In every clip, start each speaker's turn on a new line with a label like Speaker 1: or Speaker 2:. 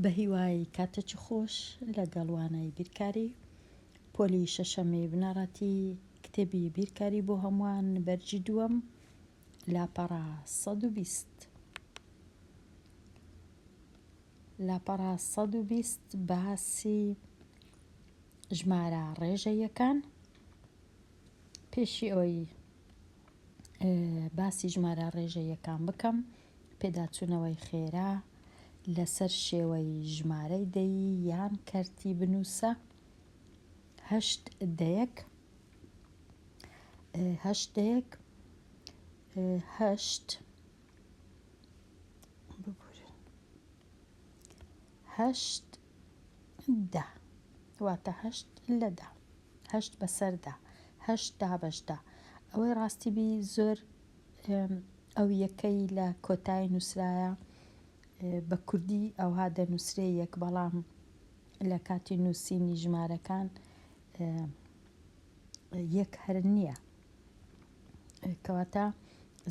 Speaker 1: بە هیوای کاتێکی خۆش لەگەڵ وانای بیرکاری پۆلی شەشەمی بنەڕەتی کتێبی بیرکاری بۆ هەمووان بەرجی دووەم لاپەڕا 120 لاپەڕا 120 باسی ژمارە ڕێژەیەکان. پێشی ئەوەی باسی ژمارە ڕێژەیەکان بکەم پێداچوونەوەی خێرا لەسەر شێوەی ژمارەی دەی یان کەرتی بنووسە 8 دەیەک 8 دەیەک 8 8 دا واتە 8 لە دا 8 بەسەردا 8 دا بەشدا. ئەوەی ڕاستی بی زۆر ئەو یەکەی لە کۆتایی نووسرایە بە کوردی ئەوها دەنووسرێ یەک، بەڵام لە کاتی نووسینی ژمارەکان یەک هەر نییە، کەواتە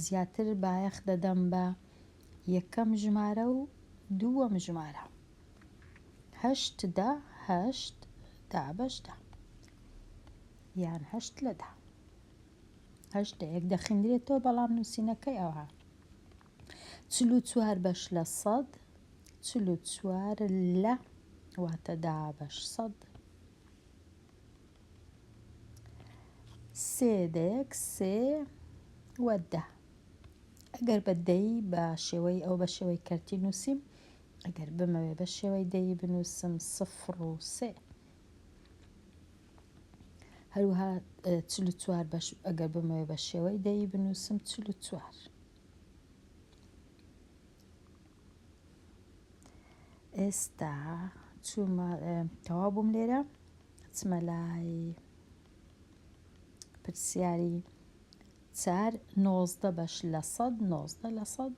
Speaker 1: زیاتر بایەخ دەدەم بە یەکەم ژمارە و دووەم ژمارە. 8 دا 8 دا بەشدا یان 8 لە دا 8 دەیەک دەخیندرێتەوە، بەڵام نووسینەکەی ئەوها 44 بەش لە 100 44 لە واتە دا بەش 100 3 دەیەک 3 وەدا. ئەگەر بە دەی بە شێوەی ئەو بە شێوەی کەرتی نووسیم، ئەگەر بمەوێ بە شێوەی دەی بنووسم 0 و 3. هەروها 44 بەش ئەگەر بمەوێ بە شێوەی دەی بنووسم 44. ئێستا چوومە تەواو بووم لێرە، چمە لای پرسیاری 4 19 بەش لە 100 19 لە 100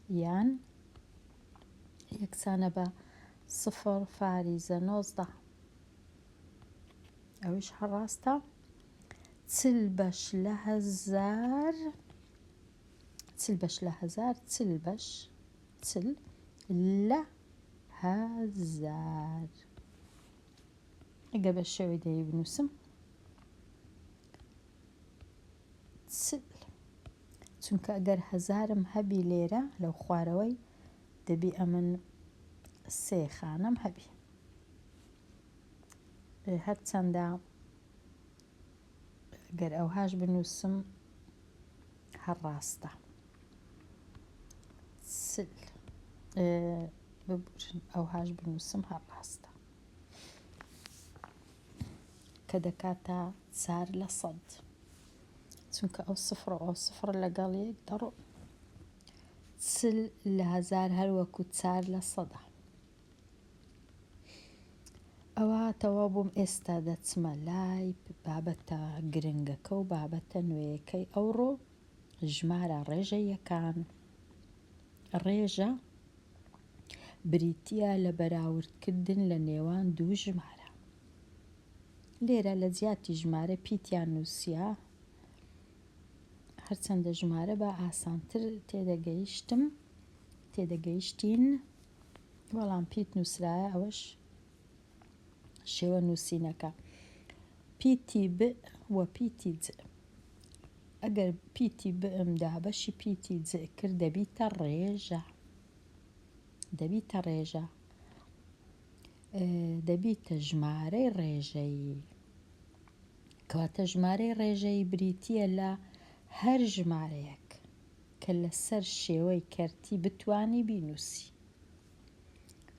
Speaker 1: یان یەکسانە بە 0 فاریزە 19. ئەویش هەڕاستە. 40 بەش لە 1000 40 بەش لە 1000 40 بەش 40 لە 1000. ئەگەر بە شێوەی دەی بنووسم 40، چونکە ئەگەر 1000م هەبی لێرە لەو خوارەوەی دەبی ئەمن 3 خانەم هەبی، هەرچەندە ئەگەر ئەوهاش بنووسم هەڕاستە 40 ببورن ئەوهاش بنووسم هەڕاستە کە دەکاتە 4 لە 100، چونکە ئەو سفر ئەو سفر لەگەڵ یەک دەڕۆ. 40 لە 1000 هەروەکو 4 لە 100. ئەوە تەواو بووم. ئێستا دەچمە لای بابەتە گرنگەکە و بابەتە نوێیەکەی ئەوڕۆ، ژمارە ڕێژەیەکان. ڕێژە بریتیە لە بەراوردکردن لە نێوان دوو ژمارە. لێرە لە جیاتی ژمارە پیتیان نووسیە، هەرچەندە ژمارە بە ئاسانتر تێدەگەیشتین، بەڵام پیت نووسرایە، ئەوەش شێوە نووسینەکە. پیتی ب وە پیتی ج. ئەگەر پیتی بمدا بەشی پیتی ج کرد دەبیتە ڕێژە، دەبیتە ژمارەی ڕێژەیی، کەواتە ژمارەی ڕێژەیی بریتیە لە هەر ژمارەیەک کە لەسەر شێوەی کەرتی بتوانی بینووسی.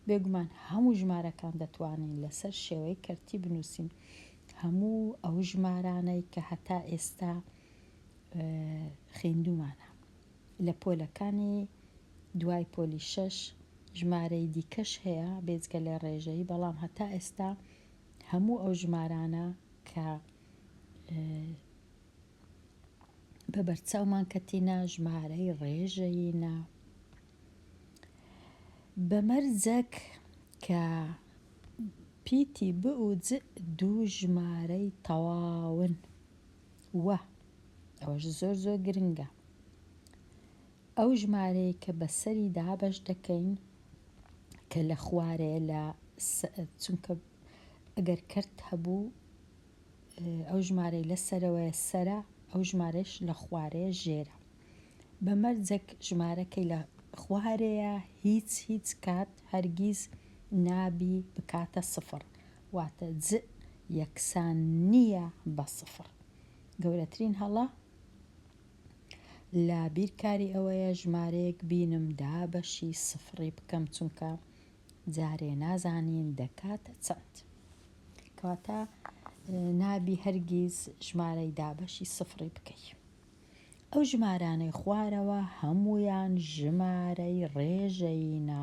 Speaker 1: بێگومان هەموو ژمارەکان دەتوانین لەسەر شێوەی کەرتی بنووسین، هەموو ئەو ژمارانەی کە هەتا ئێستا خوێندومانە. لە پۆلەکانی دوای پۆلی 6 ژمارەی دیکەش هەیە بێجگە لە ڕێژەیی، بەڵام هەتا ئێستا هەموو ئەو ژمارانە کە بە بەرچاومان کەتینە ژمارەی ڕێژەیینە. بەمەرجەک کە پیتی ب و ج دوو ژمارەی تەواون وە، ئەوەش زۆر زۆر گرنگە. ئەو ژمارەی کە بەسەری دابەش دەکەین کە لە خوارێ لە چونکە ئەگەر کەرت هەبوو ئەو ژمارەی لە سەرەوەی سەرە، ئەو ژمارەش لە خوارێ ژێرە. بەمەرجێک ژمارەکەی لە خوارەیە هیچ کات هەرگیز نابی بکاتە سفر، واتە یەکسان نییە بە سفر. گەورەترین هەڵە لە بیرکاری ئەوەیە ژمارەیەک بینم دابەشی سفری بکەم، چونکە جارێ نازانین دەکاتە چەند. کەواتە نابی هەرگیز ژمارەی دابەشی سفری بکەی. ئەو ژمارانەی خوارەوە هەمویان ژمارەی ڕێژەینە.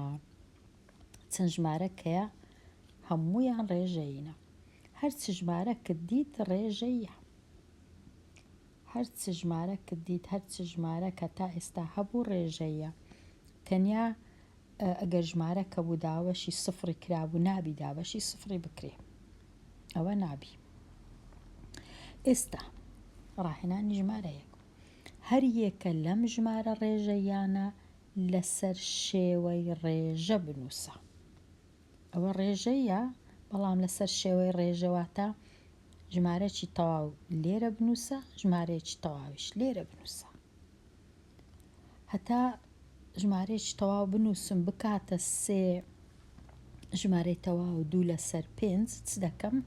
Speaker 1: چەند ژمارەکەیە؟ هەمویان ڕێژەینە. هەرچ ژمارە کردیت ڕێژەیە. هەرچ ژمارە کردیت، هەرچ ژمارە کە تا ئێستا هەبوو ڕێژەیە. تەنیا ئەگەر ژمارە کە بوو داوەشی سفری کرابوو نابی دابەشی سفری بکرێ، ئەوە نابی. ئێستا ڕاهێنانی ژمارەیەک هەر یەکە لەم ژمارە ڕێژەیانە لەسەر شێوەی ڕێژە بنووسە. ئەوە ڕێژەیە، بەڵام لەسەر شێوەی ڕێژەواتە ژمارەی تەواو لێرە بنووسە، ژمارەیەکی تەواویش لێرە بنووسە. هەتا ژمارەیەکی تەواو بنووسم بکاتە 3، ژمارەی تەواو 2 لەسەر 5 چ دەکەم؟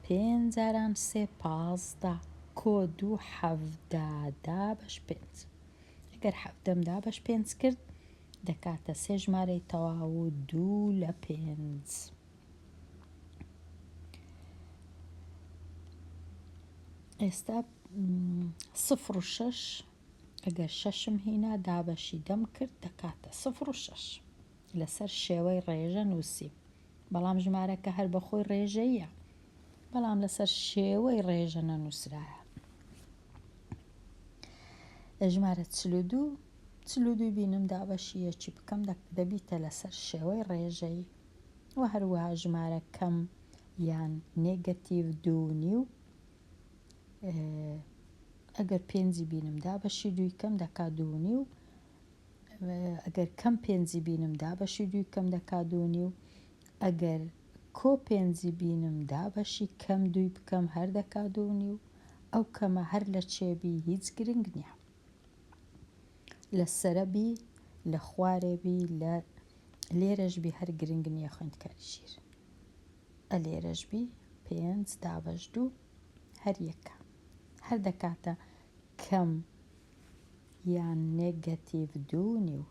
Speaker 1: 5 جاران 3 15 کۆد و 17 دابەش 5. ئەگەر 17 دابەش 5 کرد دەکاتە 3 ژمارەی تەواو و 2 لە 5. ئێستا 0 و 6 ئەگەر 6م هینا دابەشی دەم کرد دەکاتە 0 و 6 لەسەر شێوەی ڕێژە نووسی. بەڵام ژمارەکە هەر بەخۆی ڕێژەیە، بەڵام لەسەر شێوەی ڕێژە نەنووسرایە. ژمارە 42 بینم دابەشی یەکی بکەم دەبیتە لەسەر شێوەی ڕێژەی. و هەروەها ژمارە کەم یان نێگەتیڤ 2.5 ئەگەر 5 بینم دابەشی 2 کەم دەکات 2.5. ئەگەر کەم 5 بینم دابەشی 2 کەم دەکات 2.5. ئەگەر کۆ 5 بینم دابەشی کەم 2 بکەم هەر دەکات 2.5. ئەو کەمە هەر لە چێبی هیچ گرنگ نییە، لە سەرەبی لە خوارێبی لە لێرەشبی هەر گرنگ نییە. خوێندکاری ژیر لێرەشبی 5 دابەش 2 هەر یەکە، هەر دەکاتە کەم یان نێگەتیڤ 2.5.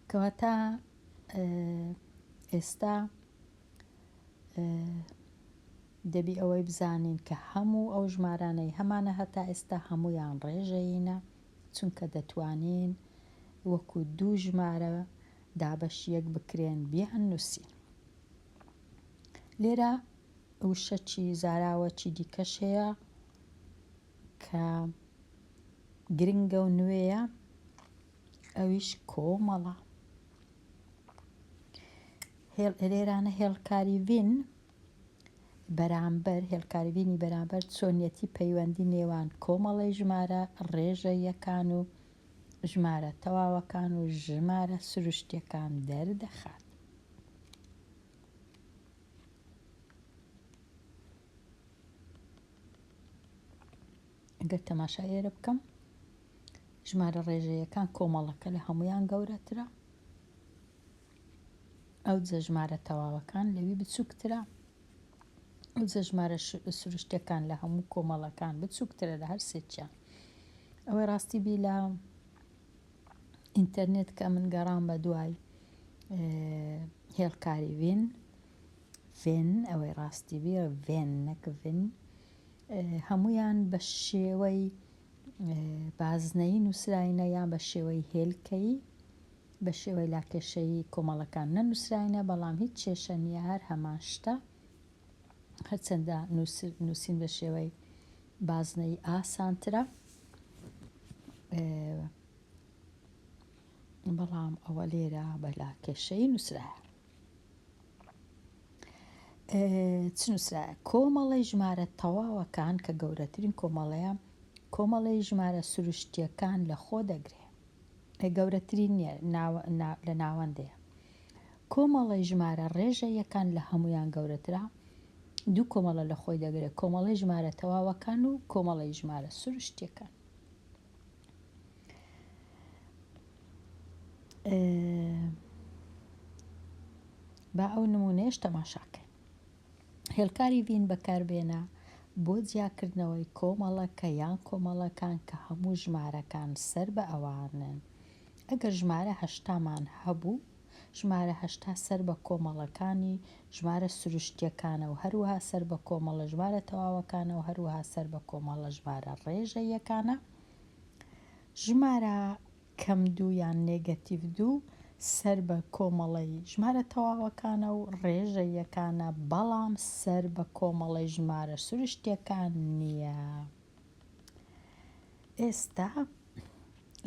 Speaker 1: کەواتە ئێستا دەبی ئەوەی بزانین کە هەموو ئەو ژمارانەی هەمانە هەتا ئێستا هەمویان ڕێژەینە، چونکە دەتوانین وەکو 2 ژمارە دابەش یەک بکرێن بیان نووسین. لێرە وشەکی زاراوەکی دیکەش هەیە کە گرنگە و نوێیە، ئەویش کۆمەڵە. لێرانە هێڵکاریڤین بەرامبەر، هێڵکاریڤینی بەرامبەر چۆنیەتی پەیوەندی نێوان کۆمەڵی ژمارە ڕێژەیەکان و ژمارە تەواوەکان و ژمارە سروشتیەکان دەردەخات. ئەگەر تەماشای ئێرە بکەم، ژمارە ڕێژەیەکان کۆمەڵەکە لە هەمویان گەورەترە، ئەو جە ژمارە تەواوەکان لەوی بچووکترە، ئەو جە ژمارە سروشتیەکان لە هەموو کۆمەڵەکان بچووکترە لە هەر سێکیان. ئەوەی ڕاستی بی لە ئینتەرنێت کە من گەڕام بە دوای هێڵکاریڤین ئەوەی ڕاستی بی ڤێن نەک ڤین، هەمویان بە شێوەی بازنەیی نووسراینە یان بە شێوەی هێلکەیی، بە شێوەی لاکێشەیی کۆمەڵەکان نەنووسراینە، بەڵام هیچ کێشە نییە، هەر هەمان شتە. هەرچەندە نووسین بە شێوەی بازنەی ئاسانترە، بەڵام ئەوە لێرە بە لاکێشەیی نووسرایە. چ نووسرایە؟ کۆمەڵی ژمارە تەواوەکان کە گەورەترین کۆمەڵەیە، کۆمەڵی ژمارە سروشتیەکان لە خۆ دەگرێ. گەورەترین نییە لە ناوەندەیە. کۆمەڵی ژمارە ڕێژە یەکان لە هەمویان گەورەترە، دوو کۆمەڵە لە خۆی دەگرێت، کۆمەڵی ژمارە تەواوەکان و کۆمەڵی ژمارە سروشتیەکان. با ئەو نمونەیەش تەماشاکەین. هێلکاری ڤین بەکاربێنە بۆ جیاکردنەوەی کۆمەڵەکە یان کۆمەڵەکان کە هەموو ژمارەکان سەر بە ئەوانن. ئەگەر ژمارە هەشتامان هەبوو، ژمارە هەشتا سەر بە کۆمەڵەکانی ژمارە سروشتیەکانە و هەروەها سەر بە کۆمەڵە ژمارە تەواوەکانە و هەروەها سەر بە کۆمەڵە ژمارە ڕێژە یەکانە. ژمارە کەم دوو یان نێگەتیڤ دوو سەر بە کۆمەڵی ژمارە تەواوەکانە و ڕێژە یەکانە، بەڵام سەر بە کۆمەڵی ژمارە سروشتیەکان نییە. ئێستا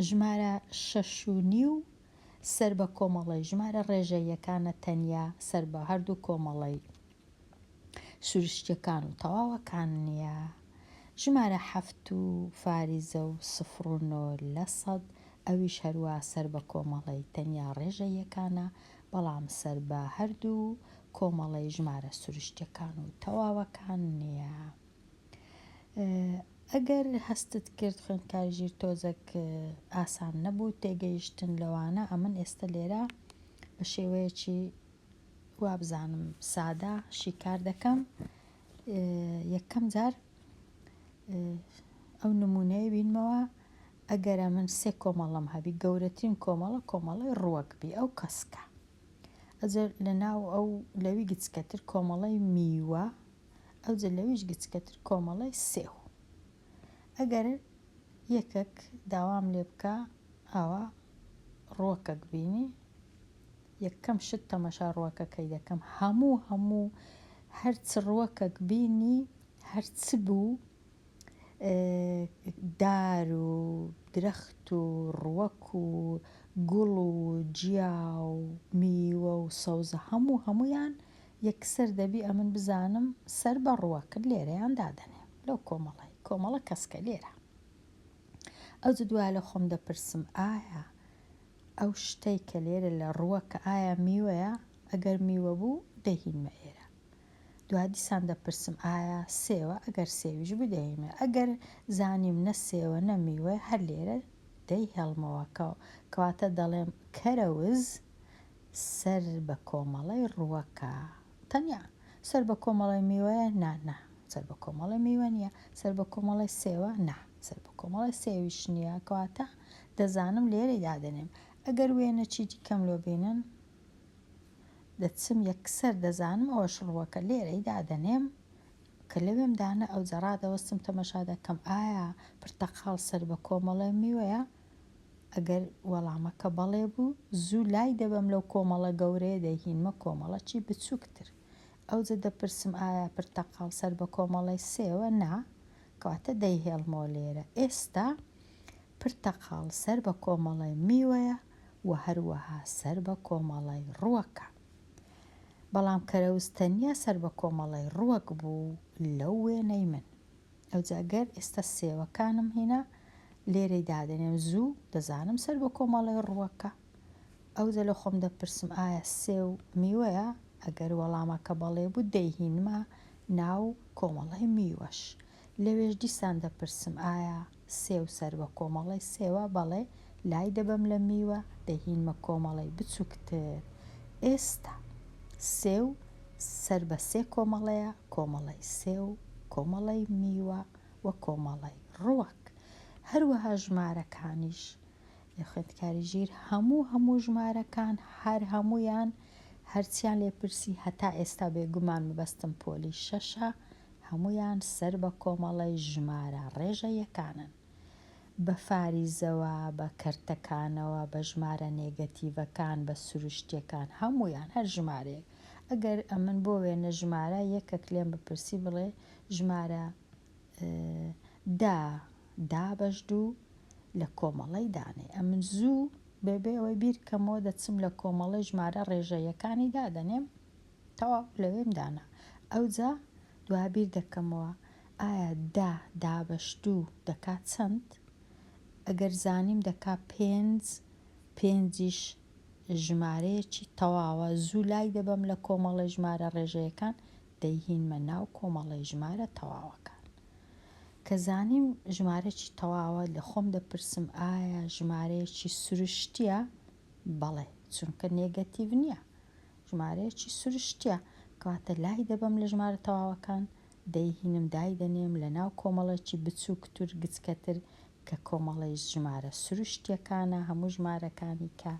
Speaker 1: ژمارە 6.5 سەر بە کۆمەڵی ژمارە ڕێژە یەکانە تەنیا سەر بە هەردوو کۆمەڵی سروشتیەکان و تەواوەکان نییە. ژمارە 7 و فاریزە و 0.9 ئەویش هەروە سەر بە کۆمەڵی تەنیا ڕێژە یەکانە، بەڵام سەر بە هەردوو کۆمەڵی ژمارە سروشتیەکان و تەواوەکان نییە. ئەگەر هەستت کرد خوێندکارژیر تۆزێک ئاسان نەبوو تێگەیشتن لەوانە، ئەمن ئێستا لێرە بە شێوەیەکی وابزانم سادە شیکار دەکەم. یەکەم جار ئەو نمونەیە بینمەوە، ئەگەرە من 3 کۆمەڵم هەبی، گەورەترین کۆمەڵە کۆمەڵی ڕووەک بی، ئەو کەسکە. ئەجر لە ناو ئەو لەوی گچکەتر کۆمەڵی میوە، ئەوجر لەویش گچکەتر کۆمەڵی سێو. ئەگەر یەکێک داوام لێ بکە ئەوە ڕووەکەک بینی، یەکەم شت تەمەشا ڕووەکەکەی دەکەم، هەموو هەرچ ڕووەکەک بینی، هەرچ بوو، دار و درەخت و ڕووەک و گوڵ و جیا و میوە و سەوزە هەمویان یەکسەر دەبی ئەمن بزانم سەر بە ڕووەکرد لێرەیان دادەنێ لەو کۆمەڵە کەسکە لێرە. ئەوجا دوای لە خۆم دەپرسم ئایا ئەو شتەی کە لێرە لە ڕووەکە ئایا میوەیە؟ ئەگەر میوە بوو دەهینمە ئێرە. دوای دیسان دەپرسم ئایا سێوە؟ ئەگەر سێویش بوو دەهینمە. ئەگەر زانیم نە سێوە نە میوە، هەر لێرە دەی هێڵمەوە، کەواتە دەڵێم کەرەوز سەر بە کۆمەڵی ڕووەکە. تەنیا سەر بە کۆمەڵی میوەیە؟ نا سەر بە کۆمەڵی میوە نییە. سەر بە کۆمەڵی سێوە؟ نا سەر بە کۆمەڵی سێویش نییە. کەواتە دەزانم لێرەی دادەنێم. ئەگەر وێنە چیتی کەم لۆ بینن دەچم یەکسەر دەزانم ئەوەش ڕووەکە لێرەی دادەنێم کە لەوێم دانە ئەو جەڕا دەوەستم تەمەشا دەکەم ئایا پرتەقاڵ سەر بە کۆمەڵی میوەیە؟ ئەگەر وەڵامەکە بەڵێ بوو، زوو لای دەبەم لەو کۆمەڵە گەورەیە دەهینمە کۆمەڵەکی بچووکتر. ئەوجا دەپرسم ئایا پرتەقاڵ سەر بە کۆمەڵی سێوە؟ نا، کەواتە دەیهێڵمەوە لێرە. ئێستا پرتەقاڵ سەر بە کۆمەڵی میوەیە و هەروەها سەر بە کۆمەڵی ڕووەکە، بەڵام کەرەوز تەنیا سەر بە کۆمەڵی ڕووەک بوو لەو وێنەی من. ئەوجا گەر ئێستا سێوەکانم هێنا لێرەی دادەنێم، زوو دەزانم سەر بە کۆمەڵی ڕووەکە. ئەوجا لە خۆم دەپرسم ئایا سێو میوەیە؟ ئەگەر وەڵامەکە بەڵێ بوو دەیهینمە ناو کۆمەڵی میوەش. لەوێش دیسان دەپرسم ئایا سێو سەر بە کۆمەڵی سێوە؟ بەڵێ، لای دەبەم لە میوە دەهینمە کۆمەڵی بچووکتر. ئێستا سێو سەر بە سێ کۆمەڵەیە، کۆمەڵی سێو، کۆمەڵی میوە و کۆمەڵی ڕووەک. هەروەها ژمارەکانیش خوێندکاری ژیر هەموو ژمارەکان هەر هەمویان هەرچیان لێپرسی هەتا ئێستا بێگومان مەبەستم پۆلی 6، هەمویان سەر بە کۆمەڵی ژمارە ڕێژە یەکانن، بە فاریزەوە، بە کەرتەکانەوە، بە ژمارە نێگەتیڤەکان، بە سروشتیەکان، هەمویان هەر ژمارەیەک. ئەگەر ئەمن بۆ وێنە ژمارە یەکێک لێم بپرسی بڵێ ژمارە دا بەش دوو لە کۆمەڵی دانێ، ئەمن زوو بێبێ ئەوەی بیرکەمەوە دەچم لە کۆمەڵی ژمارە ڕێژەیەکانی دادەنێم، تەواو لەوێم دانا. ئەوجا دوای بیر دەکەمەوە ئایا دا بەش دوو دەکات چەند؟ ئەگەر زانیم دەکات 5 5 ژمارەیەکی تەواوە زوو لای دەبەم لە کۆمەڵی ژمارە ڕێژەیەکان دەیهینمە ناو کۆمەڵی ژمارە تەواوەکان. کە زانیم ژمارەی تەواوە لە خۆم دەپرسم ئایا ژمارەیەکی سروشتیە؟ بەڵێ، چونکە نێگەتیڤ نییە، ژمارەیەکی سروشتیە، کەواتە لای دەبەم لە ژمارە تەواوەکان دەیهینم دایدەنێم لە ناو کۆمەڵێکی بچووکتر گچکەتر کە کۆمەڵی ژمارە سروشتیەکانە، هەموو ژمارەکانی کە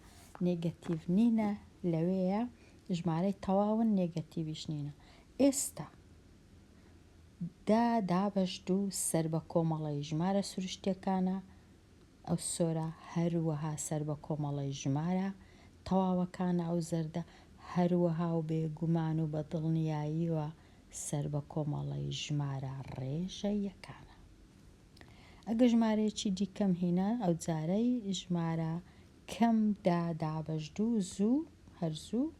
Speaker 1: نێگەتیڤ نینە لەوەیە ژمارەی تەواون نێگەتیڤیش نینە. ئێستا دابەش دوو سەر بە کۆمەڵی ژمارە سروشتیەکانە، ئەو سۆرە هەروەها سەر بە کۆمەڵی ژمارە تەواوەکانە، ئەو زەردە هەروەها و بێگومان و بە دڵنیاییوە سەر بە کۆمەڵی ژمارە ڕێژەیەکانە. ئەگە ژمارەیەکی دیکەم هینە، ئەو جارەی ژمارە کەم دابەش دوو زوو هەرزوو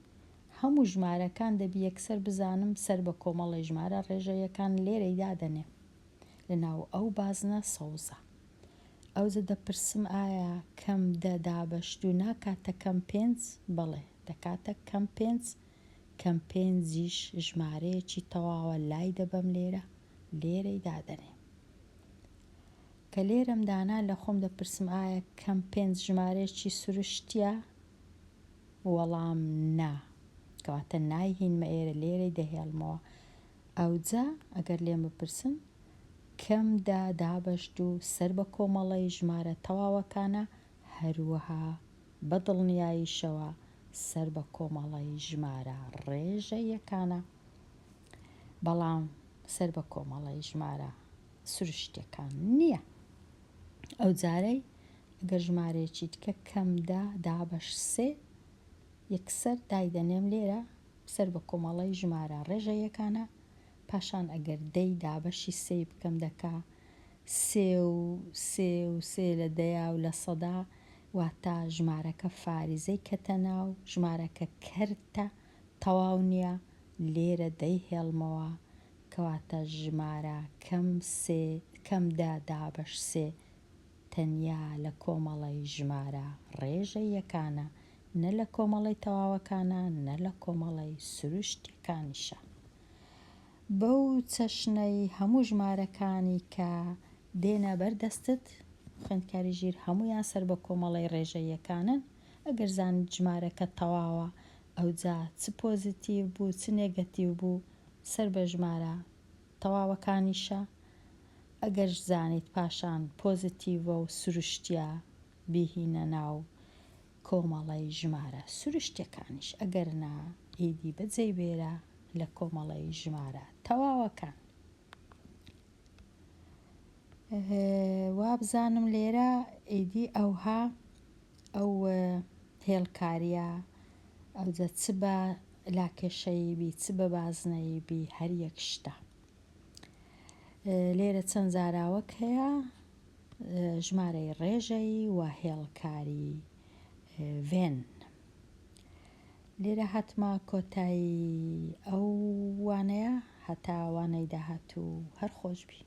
Speaker 1: هەموو ژمارەکان دەبی یەکسەر بزانم سەر بە کۆمەڵی ژمارە ڕێژەیەکان لێرەی دادەنێ لە ناو ئەو بازنە سەوزە. ئەوزە دەپرسم ئایا کەم دابەش دوو ناکاتە کەم 5؟ بەڵێ دەکاتە کەم 5. کەم 5 ژمارەیەکی تەواوە لای دەبەم لێرەی دادەنێ. کە لێرەم دانا لە خۆم دەپرسم ئایا کەم 5 ژمارەیەکی سروشتیە؟ وەڵام نا، کەواتە نایهینمە ئێرە لێرەی دەهێڵمەوە. ئەوجا ئەگەر لێم بپرسن کەم دابەش دوو سەر بە کۆمەڵی ژمارە تەواوەکانە هەروەها بە دڵنیاییشەوە سەر بە کۆمەڵی ژمارە ڕێژەیەکانە، بەڵام سەر بە کۆمەڵی ژمارە سروشتیەکان نییە. ئەو جارەی ئەگەر ژمارەیەکی دیکە کەم دابەش 3 یەکسەر دایدەنێم لێرە سەر بە کۆمەڵی ژمارە ڕێژەیەکانە، پاشان ئەگەر دەی دابەشی 3 بکەم دەکا 3 لە دەیا و لە سەدا، واتە ژمارەکە فاریزەی کەتە ناو، ژمارەکە کەرتە تەواو نییە، لێرە دەیهێڵمەوە، کەواتە ژمارە کەم دابەش 3 تەنیا لە کۆمەڵی ژمارە ڕێژەیەکانە، نە لە کۆمەڵی تەواوەکانە، نە لە کۆمەڵی سروشتیەکانیشە. بەو چەشنەی هەموو ژمارەکانی کە دێنە بەردەستت خوێندکاری ژیر هەمویان سەر بە کۆمەڵی ڕێژەیەکانن. ئەگەر زانیت ژمارەکە تەواوە، ئەوجا چ پۆزیتیڤ بوو چ نێگەتیڤ بوو سەر بە ژمارە تەواوەکانیشە. ئەگەر زانیت پاشان پۆزیتیڤە و سروشتیە بیهینە ناو کۆمەڵی ژمارە سروشتیەکانیش، ئەگەر نا ئیدی بەجێی بێرە لە کۆمەڵی ژمارە تەواوەکان. وابزانم لێرە ئیدی ئەوها ئەو هێڵکاریە ئەوجە چ بە لاکێشەی بی چ بە بازنەی بی هەر یەک شتە. لێرە چەند زاراوەک هەیە، ژمارەی ڕێژەی و هێڵکاری ڤێن. لێرە هاتمە کۆتایی ئەو وانەیە، هەتا وانەی داهاتوو هەر خۆش بی.